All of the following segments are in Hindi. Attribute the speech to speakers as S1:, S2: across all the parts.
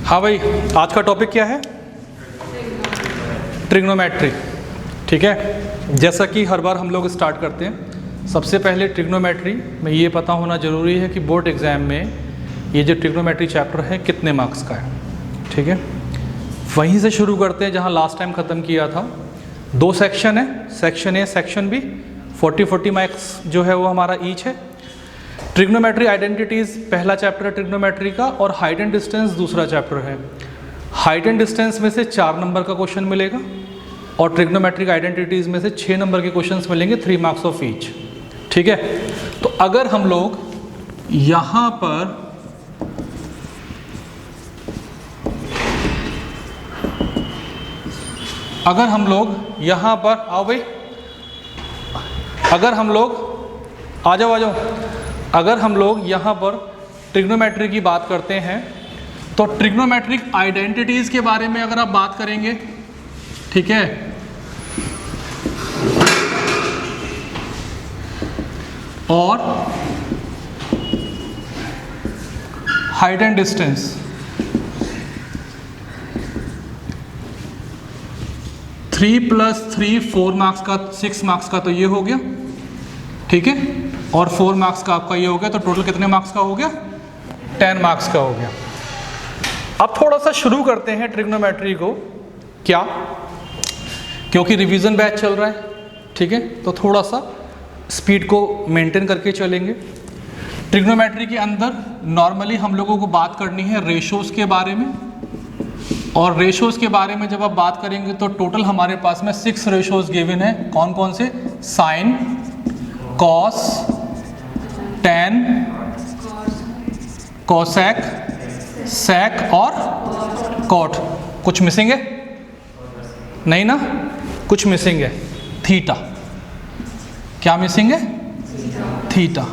S1: हाँ भाई, आज का टॉपिक क्या है? ट्रिग्नोमेट्री। ठीक है, जैसा कि हर बार हम लोग स्टार्ट करते हैं, सबसे पहले ट्रिग्नोमेट्री में ये पता होना ज़रूरी है कि बोर्ड एग्ज़ाम में ये जो ट्रिग्नोमेट्री चैप्टर है कितने मार्क्स का है। ठीक है, वहीं से शुरू करते हैं जहाँ लास्ट टाइम ख़त्म किया था। 2 सेक्शन है, section A section B. 40 marks जो है वो हमारा ईच है। ट्रिग्नोमेट्री आइडेंटिटीज़ पहला चैप्टर है ट्रिग्नोमेट्री का, और हाइट एंड डिस्टेंस दूसरा चैप्टर है। हाइट एंड डिस्टेंस में से 4 नंबर का क्वेश्चन मिलेगा और ट्रिग्नोमेट्रिक आइडेंटिटीज़ में से 6 नंबर के क्वेश्चंस मिलेंगे, 3 मार्क्स ऑफ ईच। ठीक है, तो अगर हम लोग यहाँ पर आओ भाई, अगर हम लोग आ जाओ, अगर हम लोग यहाँ पर ट्रिग्नोमेट्री की बात करते हैं तो ट्रिग्नोमेट्रिक आइडेंटिटीज़ के बारे में अगर आप बात करेंगे, ठीक है, और height and distance, three plus 3 4 marks का, 6 मार्क्स का तो ये हो गया। ठीक है, और 4 मार्क्स का आपका ये हो गया, तो टोटल कितने मार्क्स का हो गया? 10 मार्क्स का हो गया। अब थोड़ा सा शुरू करते हैं ट्रिग्नोमेट्री को, क्या, क्योंकि रिवीजन बैच चल रहा है। ठीक है, तो थोड़ा सा स्पीड को मेंटेन करके चलेंगे। ट्रिग्नोमेट्री के अंदर नॉर्मली हम लोगों को बात करनी है रेशोज़ के बारे में, और रेशोज़ के बारे में जब आप बात करेंगे तो टोटल हमारे पास में 6 रेशोज़ गिवन है। कौन कौन से? साइन, कॉस, टैन, कोसेक, सेक और कॉट। कुछ मिसिंग है? नहीं ना, कुछ मिसिंग है। थीटा, क्या मिसिंग है? थीटा।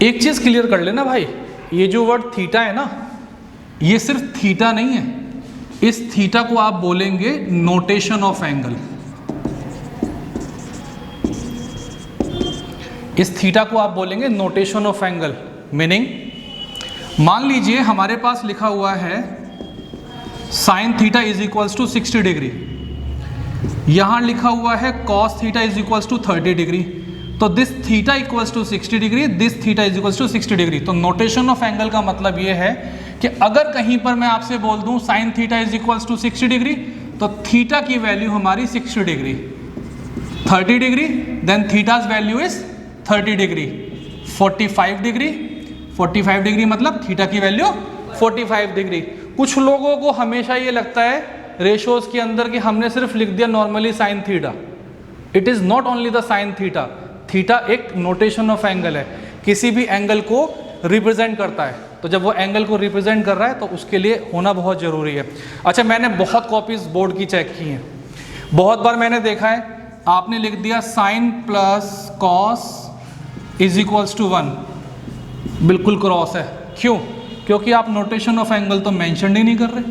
S1: एक चीज़ क्लियर कर लेना भाई, ये जो वर्ड थीटा है ना, ये सिर्फ थीटा नहीं है। इस थीटा को आप बोलेंगे नोटेशन ऑफ एंगल। इस थीटा को आप बोलेंगे नोटेशन ऑफ एंगल। मीनिंग, मान लीजिए हमारे पास लिखा हुआ है sine theta is equals to 60 degree, यहां लिखा हुआ है cos theta is equals to 30 degree, तो this theta equals to 60 degree, this theta is equals to 60 degree. तो नोटेशन ऑफ एंगल का मतलब ये है कि अगर कहीं पर मैं आपसे बोल दूं sine theta is equals to 60 degree, तो थीटा की वैल्यू हमारी 60 degree, 30 degree, then theta's value is 30 degree, 45 degree, 45 degree मतलब थीटा की वैल्यू 45 डिग्री। कुछ लोगों को हमेशा ये लगता है रेशोज के अंदर कि हमने सिर्फ लिख दिया normally sine theta. It is not only the sine theta. Theta एक नोटेशन ऑफ एंगल है, किसी भी एंगल को रिप्रेजेंट करता है। तो जब वो एंगल को रिप्रेजेंट कर रहा है तो उसके लिए होना बहुत ज़रूरी है। अच्छा, मैंने बहुत कॉपीज बोर्ड की चेक की हैं, बहुत बार मैंने देखा है आपने लिख दिया sine plus cos is equals to 1, बिल्कुल क्रॉस है। क्यों? क्योंकि आप नोटेशन ऑफ एंगल तो मेंशन ही नहीं कर रहे।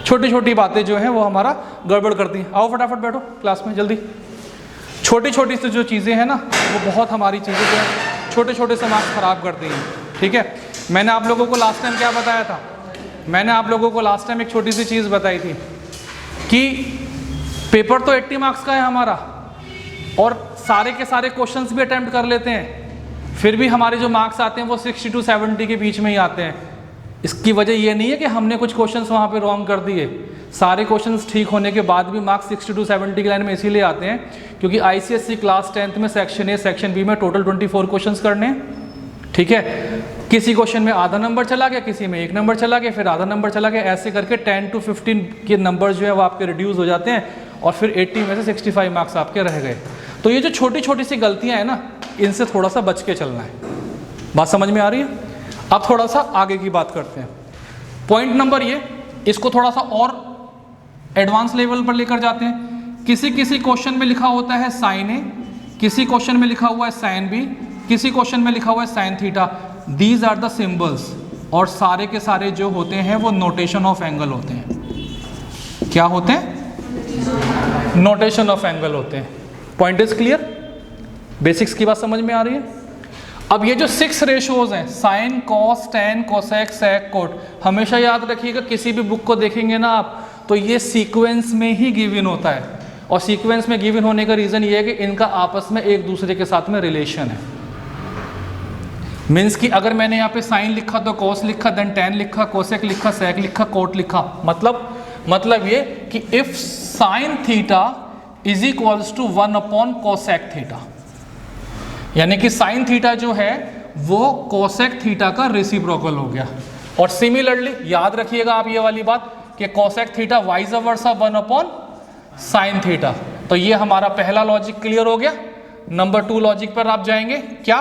S1: छोटी छोटी बातें जो है वो हमारा गड़बड़ करती हैं। आओ फटाफट बैठो क्लास में जल्दी। छोटी छोटी सी जो चीज़ें हैं ना, वो बहुत हमारी चीज़ें जो है छोटे छोटे से मार्क्स ख़राब करती हैं। ठीक है, मैंने आप लोगों को लास्ट टाइम क्या बताया था? मैंने आप लोगों को लास्ट टाइम एक छोटी सी चीज़ बताई थी कि पेपर तो 80 मार्क्स का है हमारा, और सारे के सारे क्वेश्चंस भी अटेम्प्ट कर लेते हैं, फिर भी हमारे जो मार्क्स आते हैं वो 60 to 70 के बीच में ही आते हैं। इसकी वजह ये नहीं है कि हमने कुछ क्वेश्चंस वहाँ पे रॉन्ग कर दिए। सारे क्वेश्चंस ठीक होने के बाद भी मार्क्स 60 to 70 की लाइन में इसीलिए आते हैं क्योंकि ICSE क्लास 10th में सेक्शन ए सेक्शन बी में टोटल 24 क्वेश्चंस करने हैं। ठीक है, किसी क्वेश्चन में आधा नंबर चला गया, किसी में 1 नंबर चला गया, फिर आधा नंबर चला गया, ऐसे करके 10 to 15 के नंबर जो है वो आपके रिड्यूस हो जाते हैं, और फिर 80 में से 65 मार्क्स आपके रह गए। तो ये जो छोटी छोटी सी गलतियां हैं ना, इनसे थोड़ा सा बच के चलना है। बात समझ में आ रही है? अब थोड़ा सा आगे की बात करते हैं। पॉइंट नंबर ये, इसको थोड़ा सा और एडवांस लेवल पर लेकर जाते हैं। किसी किसी क्वेश्चन में लिखा होता है साइन ए, किसी क्वेश्चन में लिखा हुआ है साइन बी, किसी क्वेश्चन में लिखा हुआ है sine theta. These are the symbols, और सारे के सारे जो होते हैं वो नोटेशन ऑफ एंगल होते हैं। क्या होते हैं? नोटेशन ऑफ एंगल होते हैं। Point is clear? बेसिक्स की बात समझ में आ रही है? अब ये जो 6 रेशोज हैं, साइन, कॉस, टैन, कोसेक, सेक, कोट, हमेशा याद रखिएगा किसी भी बुक को देखेंगे ना आप तो ये सीक्वेंस में ही गिवन होता है, और सीक्वेंस में गिवन होने का रीज़न ये है कि इनका आपस में एक दूसरे के साथ में रिलेशन है। मीन्स कि अगर मैंने यहाँ पे साइन लिखा तो कॉस लिखा, देन टैन लिखा, कोसेक लिखा, सेक लिखा, कोट लिखा, मतलब ये कि if sine theta is equals to 1 upon cosec theta, यानी कि साइन थीटा जो है वो कोसेक थीटा का रेसिप्रोकल हो गया। और सिमिलरली याद रखिएगा आप ये वाली बात कि कोसेक थीटा वाइज वर्सा 1 अपॉन साइन थीटा। तो ये हमारा पहला लॉजिक क्लियर हो गया। नंबर 2 लॉजिक पर आप जाएंगे, क्या?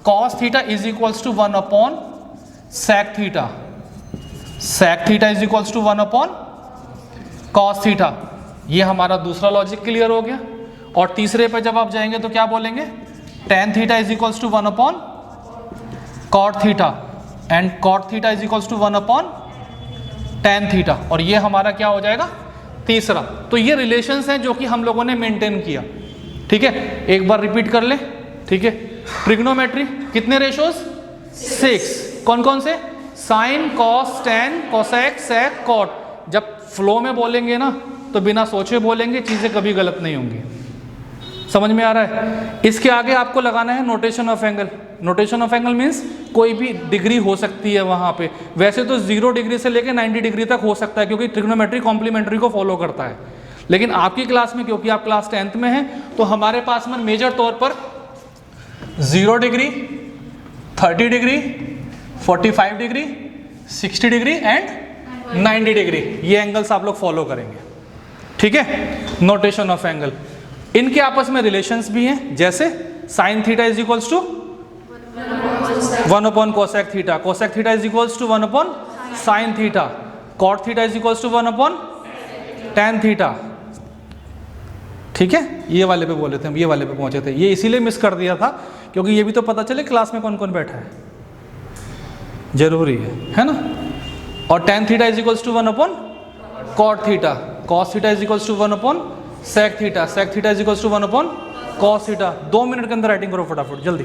S1: Cos theta is equals to 1 upon sec theta, sec theta is equals to 1 upon cos theta, ये हमारा दूसरा लॉजिक क्लियर हो गया। और तीसरे पर जब आप जाएंगे तो क्या बोलेंगे? Tan theta is equals to 1 upon cot theta and cot theta is equals to 1 upon tan theta, और ये हमारा क्या हो जाएगा? तीसरा। तो ये रिलेशंस हैं जो कि हम लोगों ने मेंटेन किया, ठीक है। एक बार रिपीट कर ले, ठीक है। ट्रिग्नोमेट्री कितने रेशोज? 6। कौन कौन से? साइन, कॉस, टैन, कोसेक, सेक, कॉट। जब फ्लो में बोलेंगे ना तो बिना सोचे बोलेंगे, चीजें कभी गलत नहीं होंगी। समझ में आ रहा है? इसके आगे आपको लगाना है notation of angle. Notation of angle means कोई भी डिग्री हो सकती है वहां पे। वैसे तो 0 डिग्री से लेकर 90 डिग्री तक हो सकता है, क्योंकि ट्रिग्नोमेट्री कॉम्प्लीमेंट्री को फॉलो करता है। लेकिन आपकी क्लास में, क्योंकि आप क्लास 10th में हैं, तो हमारे पास में मेजर तौर पर 0 degree, 30 degree, 45 degree, 60 degree and 90 degree, ये एंगल्स आप लोग फॉलो करेंगे, ठीक है। नोटेशन ऑफ एंगल, इनके आपस में रिलेशंस भी हैं, जैसे sine theta is equals to 1 upon cosec theta, cosec theta is equals to 1 upon sine theta, cot theta is equals to 1 upon tan theta, ठीक है। ये वाले पे बोले थे हम, ये वाले पे पहुंचे थे, ये इसीलिए मिस कर दिया था क्योंकि ये भी तो पता चले क्लास में कौन कौन बैठा है, जरूरी है ना। और tan theta is equals to 1 upon cot theta, cos theta is equals to 1 upon sec theta, sec theta is equals to 1 upon cos theta. 2 minute के अंदर राइटिंग करो फटाफट जल्दी।